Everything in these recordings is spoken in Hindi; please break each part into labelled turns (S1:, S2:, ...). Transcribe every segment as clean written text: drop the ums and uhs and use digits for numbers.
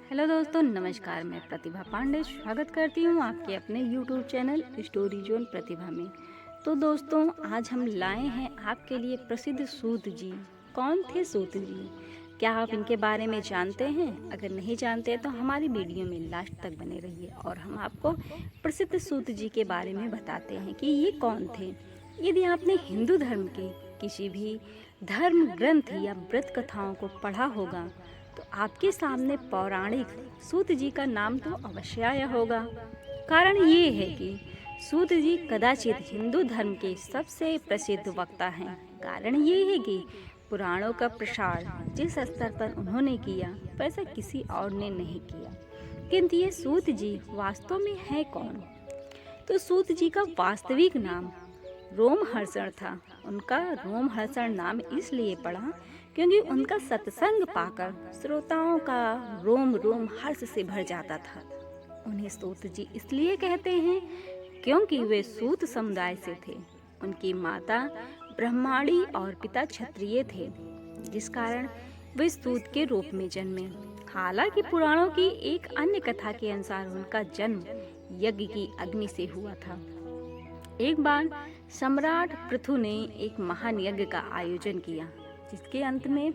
S1: हेलो दोस्तों, नमस्कार। मैं प्रतिभा पांडे स्वागत करती हूँ आपके अपने यूट्यूब चैनल स्टोरी जोन प्रतिभा में। तो दोस्तों, आज हम लाए हैं आपके लिए प्रसिद्ध सूत जी। कौन थे सूत जी? क्या आप इनके बारे में जानते हैं? अगर नहीं जानते तो हमारी वीडियो में लास्ट तक बने रहिए और हम आपको प्रसिद्ध सूत जी के बारे में बताते हैं कि ये कौन थे। यदि आपने हिंदू धर्म के किसी भी धर्म ग्रंथ या व्रत कथाओं को पढ़ा होगा तो आपके सामने पौराणिक सूत जी का नाम तो अवश्य आया होगा। कारण ये है कि सूत जी कदाचित हिंदू धर्म के सबसे प्रसिद्ध वक्ता हैं। कारण ये है कि पुराणों का प्रसार जिस स्तर पर उन्होंने किया वैसा किसी और ने नहीं किया। किंतु ये सूत जी वास्तव में है कौन? तो सूत जी का वास्तविक नाम रोमहर्षण था। उनका रोमहर्षण नाम इसलिए पड़ा क्योंकि उनका सत्संग पाकर श्रोताओं का रोम रोम हर्ष से भर जाता था। उन्हें सूत जी इसलिए कहते हैं क्योंकि वे सूत समुदाय से थे। उनकी माता ब्राह्मणी और पिता क्षत्रिय थे, जिस कारण वे सूत के रूप में जन्मे। हालांकि पुराणों की एक अन्य कथा के अनुसार उनका जन्म यज्ञ की अग्नि से हुआ था। एक बार सम्राट पृथु ने एक महान यज्ञ का आयोजन किया, जिसके अंत में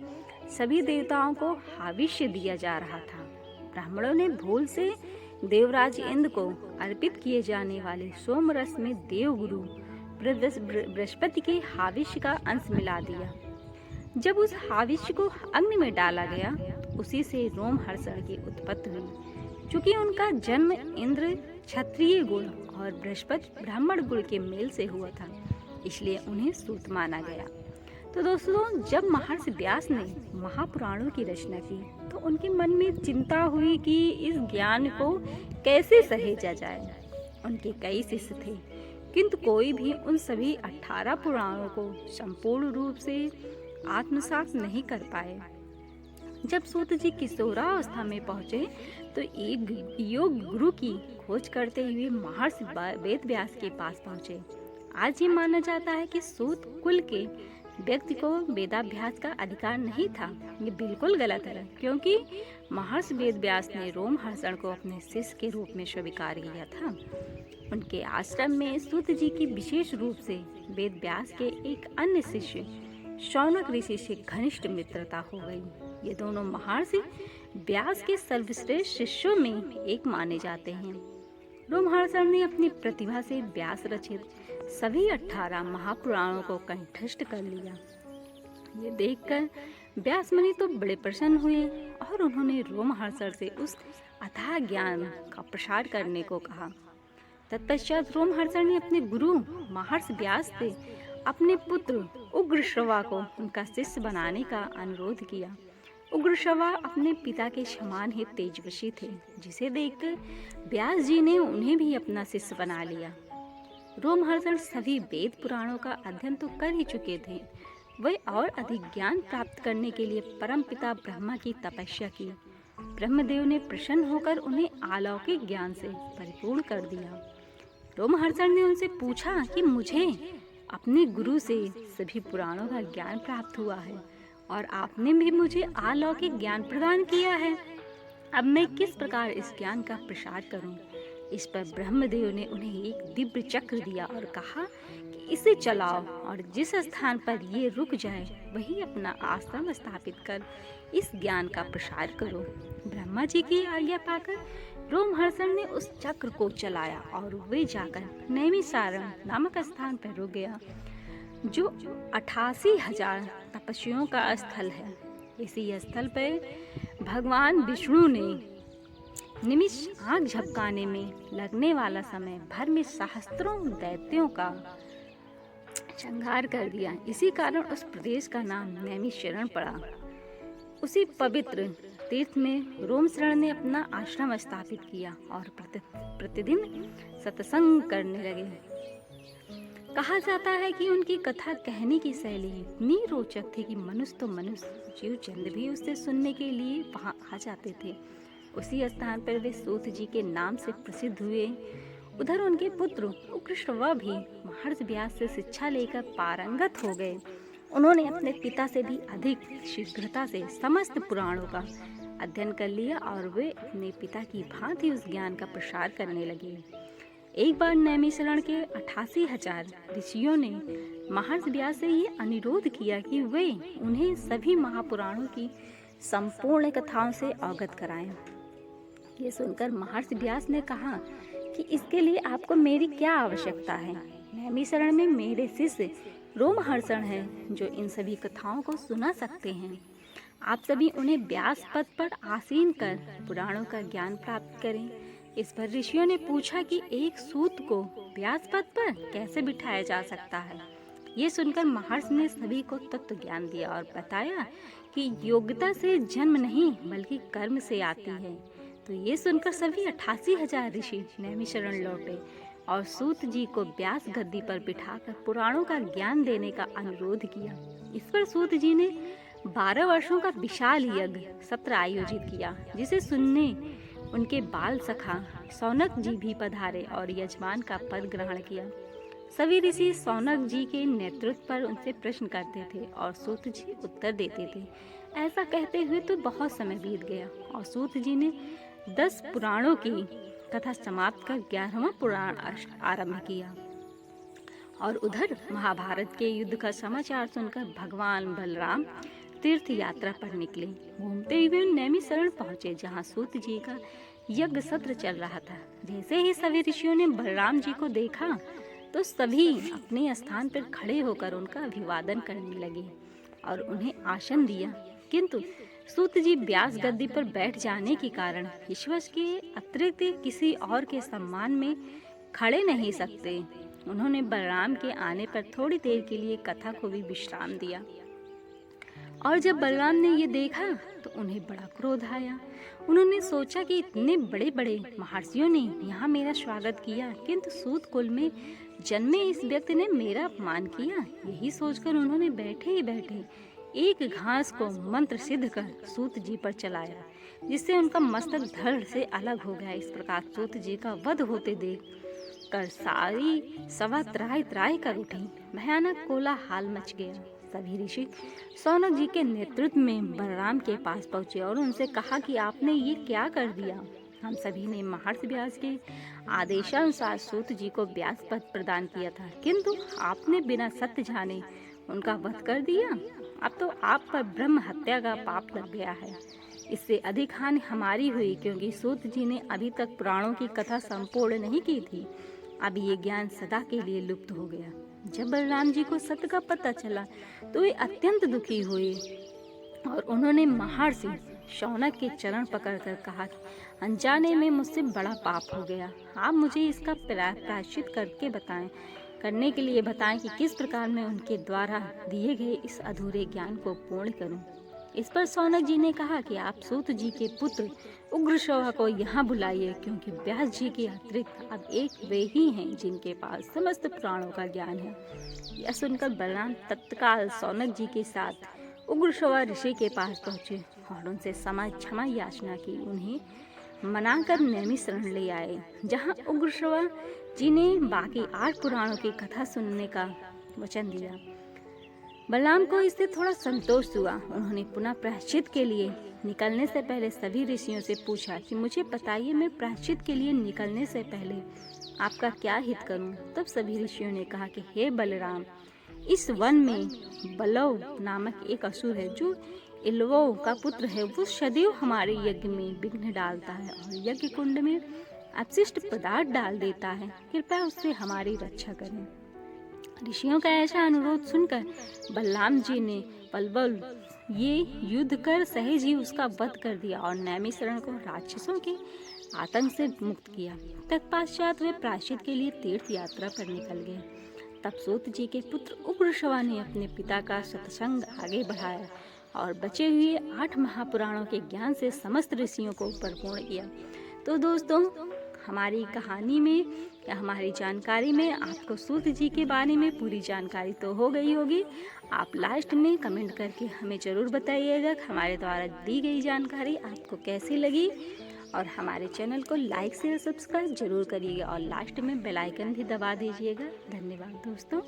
S1: सभी देवताओं को हविष्य दिया जा रहा था। ब्राह्मणों ने भूल से देवराज इंद्र को अर्पित किए जाने वाले सोमरस में देवगुरु बृहस्पति के हविष्य का अंश मिला दिया। जब उस हविष्य को अग्नि में डाला गया तो उसी से रोमहर्षण की उत्पत्ति हुई। चूंकि उनका जन्म इंद्र क्षत्रिय गुण और बृहस्पति ब्राह्मण गुण के मेल से हुआ था, इसलिए उन्हें सूत माना गया। तो दोस्तों, जब महर्षि व्यास ने महापुराणों की रचना की तो उनके मन में चिंता हुई कि इस ज्ञान को कैसे सहेजा जाए। उनके कई शिष्य थे, किंतु कोई भी उन सभी 18 पुराणों को संपूर्ण रूप से आत्मसात नहीं कर पाए। जब सूत जी किशोरावस्था में पहुंचे तो एक योग गुरु की खोज करते हुए महर्षि वेद व्यास के पास पहुंचे। आज ये माना जाता है कि सूत कुल के व्यक्ति को वेदाभ्यास का अधिकार नहीं था। ये बिल्कुल गलत है, क्योंकि महर्षि वेद व्यास ने रोमहर्षण को अपने शिष्य के रूप में स्वीकार किया था। उनके आश्रम में सूत जी की विशेष रूप से वेद व्यास के एक अन्य शिष्य शौनक ऋषि से घनिष्ठ मित्रता हो गई। ये दोनों महर्षि व्यास के सर्वश्रेष्ठ शिष्यों में एक माने जाते हैं। रोमहर्षण ने अपनी प्रतिभा से व्यास रचित सभी 18 महापुराणों को कंठस्थ कर लिया। ये देखकर व्यास मुनि तो बड़े प्रसन्न हुए और उन्होंने रोमहर्षण से उस अथाह ज्ञान का प्रसार करने को कहा। तत्पश्चात रोमहर्षण ने अपने गुरु महर्षि व्यास से अपने पुत्र उग्रश्रवा को उनका शिष्य बनाने का अनुरोध किया। उग्रश्रवा अपने पिता के समान ही तेजस्वी थे, जिसे देखकर व्यास जी ने उन्हें भी अपना शिष्य बना लिया। रोमहर्षण सभी वेद पुराणों का अध्ययन तो कर ही चुके थे। वे और अधिक ज्ञान प्राप्त करने के लिए परमपिता ब्रह्मा की तपस्या की। ब्रह्मदेव ने प्रसन्न होकर उन्हें अलौकिक ज्ञान से परिपूर्ण कर दिया। रोमहर्षण ने उनसे पूछा कि मुझे अपने गुरु से सभी पुराणों का ज्ञान प्राप्त हुआ है और आपने भी मुझे अलौकिक ज्ञान प्रदान किया है। अब मैं किस प्रकार इस ज्ञान का प्रसार करूं? इस पर ब्रह्मदेव ने उन्हें एक दिव्य चक्र दिया और कहा कि इसे चलाओ और जिस स्थान पर ये रुक जाए वही अपना आश्रम स्थापित कर इस ज्ञान का प्रसार करो। ब्रह्मा जी की आज्ञा पाकर रोमहर्षण ने उस चक्र को चलाया और वे जाकर नैमिषारण्य नामक स्थान पर रुक गया, जो 88,000 तपस्वियों का स्थल है। इसी स्थल पर भगवान विष्णु ने निमिष आँख झपकाने में लगने वाला समय भर में सहस्त्रों दैत्यों का संहार कर दिया। इसी कारण उस प्रदेश का नाम नैमिषारण्य पड़ा। उसी पवित्र तीर्थ में रोमहर्षण ने अपना आश्रम स्थापित किया और प्रतिदिन सत्संग करने लगे। कहा जाता है कि उनकी कथा कहने की शैली इतनी रोचक थी कि मनुष्य तो मनुष्य, जीव जंतु भी उससे सुनने के लिए वहां आ जाते थे। उसी स्थान पर वे सूत जी के नाम से प्रसिद्ध हुए। उधर उनके पुत्र उग्रश्रवा भी महर्षि व्यास से शिक्षा लेकर पारंगत हो गए। उन्होंने अपने पिता से भी अधिक शीघ्रता से समस्त पुराणों का अध्ययन कर लिया और वे अपने पिता की भांति उस ज्ञान का प्रसार करने लगे। एक बार नैमिषारण्य के 88,000 ऋषियों ने महर्षि व्यास से ये अनुरोध किया कि वे उन्हें सभी महापुराणों की संपूर्ण कथाओं से अवगत कराएं। ये सुनकर महर्षि व्यास ने कहा कि इसके लिए आपको मेरी क्या आवश्यकता है। नैमिषारण्य में मेरे शिष्य रोमहर्षण हैं जो इन सभी कथाओं को सुना सकते हैं। आप सभी उन्हें व्यास पद पर आसीन कर पुराणों का ज्ञान प्राप्त करें। इस पर ऋषियों ने पूछा कि एक सूत को व्यास पद पर कैसे बिठाया जा सकता है। ये सुनकर महर्षि ने सभी को तत्व ज्ञान दिया और बताया कि योग्यता से जन्म नहीं बल्कि कर्म से आती है। तो ये सुनकर सभी 88,000 ऋषि नैमिषारण्य लौटे और सूत जी को व्यास गद्दी पर बिठाकर पुराणों का ज्ञान देने का अनुरोध किया। इस पर सूत जी ने 12 वर्षों का विशाल यज्ञ सत्र आयोजित किया, जिसे सुनने उनके बाल सखा सौनक जी भी पधारे और यजमान का पद ग्रहण किया। सभी ऋषि सौनक जी के नेतृत्व पर उनसे प्रश्न करते थे और सूत जी उत्तर देते थे। ऐसा कहते हुए तो बहुत समय बीत गया और सूत जी ने 10 पुराणों की कथा समाप्त कर 11वां पुराण आरंभ किया। और उधर महाभारत के युद्ध का समाचार सुनकर भगवान बलराम तीर्थ यात्रा पर निकले। घूमते हुए नैमिषारण्य पहुंचे, जहां सूत जी का यज्ञ सत्र चल रहा था। जैसे ही सभी ऋषियों ने बलराम जी को देखा तो सभी अपने स्थान पर खड़े होकर उनका अभिवादन करने लगे और उन्हें आसन दिया, किंतु सूत जी व्यास गद्दी पर बैठ जाने के कारण ईश्वर के अतिरिक्त किसी और के सम्मान में खड़े नहीं सकते। उन्होंने बलराम के आने पर थोड़ी देर के लिए कथा को भी विश्राम दिया और जब बलराम ने ये देखा तो उन्हें बड़ा क्रोध आया। उन्होंने सोचा कि इतने बड़े बड़े महर्षियों ने यहाँ मेरा स्वागत किया, किंतु सूत कुल में जन्मे इस व्यक्ति ने मेरा अपमान किया। यही सोचकर उन्होंने बैठे ही बैठे एक घास को मंत्र सिद्ध कर सूत जी पर चलाया, जिससे उनका मस्तक धड़ से अलग हो गया। इस प्रकार सूत जी का वध होते देख कर सारी सभा त्राहि त्राहि कर उठी। भयानक कोलाहल मच गया। सभी ऋषि सौनक जी के नेतृत्व में बलराम के पास पहुंचे और उनसे कहा कि आपने ये क्या कर दिया। हम सभी ने महर्षि व्यास के आदेशानुसार सूत जी को व्यास पद प्रदान किया था, किंतु आपने बिना सत्य जाने उनका वध कर दिया। अब तो आप पर ब्रह्म हत्या का पाप लग गया है। इससे अधिक हानि हमारी हुई, क्योंकि सूत जी ने अभी तक पुराणों की कथा संपूर्ण नहीं की थी। अब ये ज्ञान सदा के लिए लुप्त हो गया। जब बलराम जी को सत्य का पता चला तो वे अत्यंत दुखी हुए और उन्होंने महर्षि शौनक के चरण पकड़कर कहा कि अनजाने में मुझसे बड़ा पाप हो गया। आप मुझे इसका प्रायश्चित करने के लिए बताएं कि किस प्रकार मैं उनके द्वारा दिए गए इस अधूरे ज्ञान को पूर्ण करूं। इस पर सौनक जी ने कहा कि आप सूत जी के पुत्र उग्रश्रवा को यहाँ बुलाइए, क्योंकि व्यास जी के अतिरिक्त अब एक वे ही हैं जिनके पास समस्त पुराणों का ज्ञान है। यह सुनकर बलराम तत्काल सौनक जी के साथ उग्रश्रवा ऋषि के पास पहुँचे और उनसे क्षमा याचना की। उन्हें मनाकर नैमिषारण्य ले आए, जहाँ उग्रश्रवा जी ने बाकी 8 पुराणों की कथा सुनने का वचन दिया। बलराम को इससे थोड़ा संतोष हुआ। उन्होंने पुनः प्रायश्चित के लिए निकलने से पहले सभी ऋषियों से पूछा कि मुझे बताइए, मैं प्रायश्चित के लिए निकलने से पहले आपका क्या हित करूं। तब सभी ऋषियों ने कहा कि हे बलराम, इस वन में बलव नामक एक असुर है जो इलवो का पुत्र है। वो सदैव हमारे यज्ञ में विघ्न डालता है और यज्ञ कुंड में अपशिष्ट पदार्थ डाल देता है। कृपया उससे हमारी रक्षा करें। ऋषियों का ऐसा अनुरोध सुनकर बलराम जी ने पलबल ये युद्ध कर सहज ही उसका वध कर दिया और नैमिषारण्य को राक्षसों के आतंक से मुक्त किया। तत्पश्चात वे प्रायश्चित के लिए तीर्थ यात्रा पर निकल गए। तब सूत जी के पुत्र उग्रश्रवा ने अपने पिता का सत्संग आगे बढ़ाया और बचे हुए 8 महापुराणों के ज्ञान से समस्त ऋषियों को परिपूर्ण किया। तो दोस्तों, हमारी कहानी में या हमारी जानकारी में आपको सूत जी के बारे में पूरी जानकारी तो हो गई होगी। आप लास्ट में कमेंट करके हमें ज़रूर बताइएगा कि हमारे द्वारा दी गई जानकारी आपको कैसी लगी, और हमारे चैनल को लाइक शेयर सब्सक्राइब जरूर करिएगा और लास्ट में बेल आइकन भी दबा दीजिएगा। धन्यवाद दोस्तों।